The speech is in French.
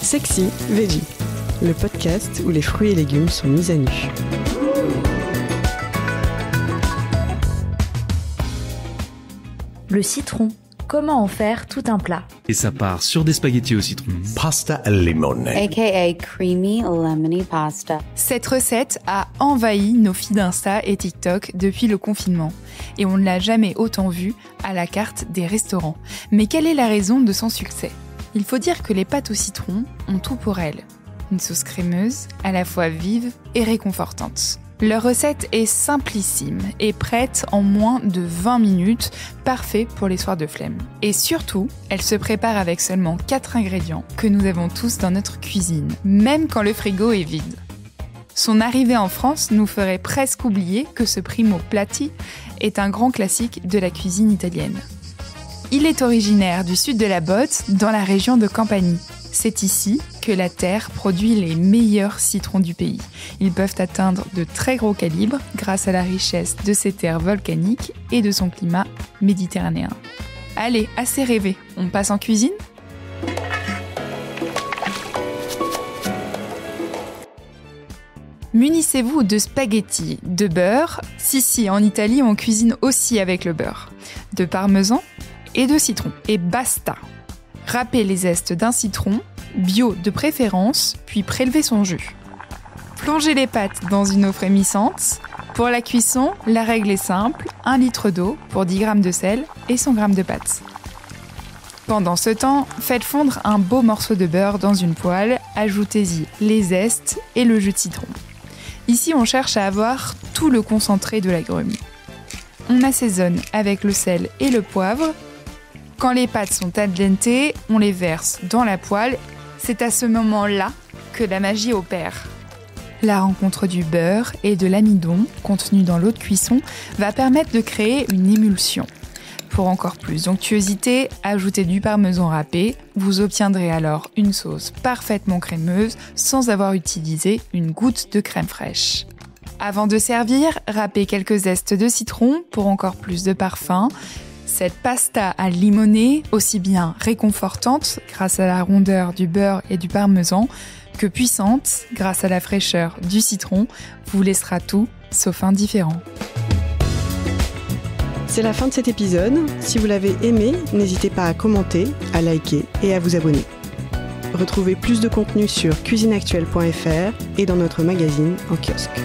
Sexy Veggie, le podcast où les fruits et légumes sont mis à nu. Le citron, comment en faire tout un plat? Et ça part sur des spaghettis au citron. Pasta al limone. aka creamy lemony pasta. Cette recette a envahi nos feeds Insta et TikTok depuis le confinement. Et on ne l'a jamais autant vue à la carte des restaurants. Mais quelle est la raison de son succès? Il faut dire que les pâtes au citron ont tout pour elles. Une sauce crémeuse, à la fois vive et réconfortante. Leur recette est simplissime et prête en moins de 20 minutes, parfait pour les soirs de flemme. Et surtout, elle se prépare avec seulement 4 ingrédients que nous avons tous dans notre cuisine, même quand le frigo est vide. Son arrivée en France nous ferait presque oublier que ce primo piatti est un grand classique de la cuisine italienne. Il est originaire du sud de la Botte, dans la région de Campanie. C'est ici que la terre produit les meilleurs citrons du pays. Ils peuvent atteindre de très gros calibres grâce à la richesse de ses terres volcaniques et de son climat méditerranéen. Allez, assez rêvé, on passe en cuisine ? Munissez-vous de spaghettis, de beurre. Si, en Italie, on cuisine aussi avec le beurre. De parmesan et de citron. Et basta! Râpez les zestes d'un citron, bio de préférence, puis prélevez son jus. Plongez les pâtes dans une eau frémissante. Pour la cuisson, la règle est simple, 1 litre d'eau pour 10 g de sel et 100 g de pâtes. Pendant ce temps, faites fondre un beau morceau de beurre dans une poêle, ajoutez-y les zestes et le jus de citron. Ici, on cherche à avoir tout le concentré de l'agrumes. On assaisonne avec le sel et le poivre. Quand les pâtes sont al dente, on les verse dans la poêle. C'est à ce moment-là que la magie opère. La rencontre du beurre et de l'amidon, contenu dans l'eau de cuisson, va permettre de créer une émulsion. Pour encore plus d'onctuosité, ajoutez du parmesan râpé. Vous obtiendrez alors une sauce parfaitement crémeuse sans avoir utilisé une goutte de crème fraîche. Avant de servir, râpez quelques zestes de citron pour encore plus de parfum. Cette pasta al limone, aussi bien réconfortante grâce à la rondeur du beurre et du parmesan, que puissante grâce à la fraîcheur du citron, vous laissera tout sauf indifférent. C'est la fin de cet épisode. Si vous l'avez aimé, n'hésitez pas à commenter, à liker et à vous abonner. Retrouvez plus de contenu sur cuisineactuelle.fr et dans notre magazine en kiosque.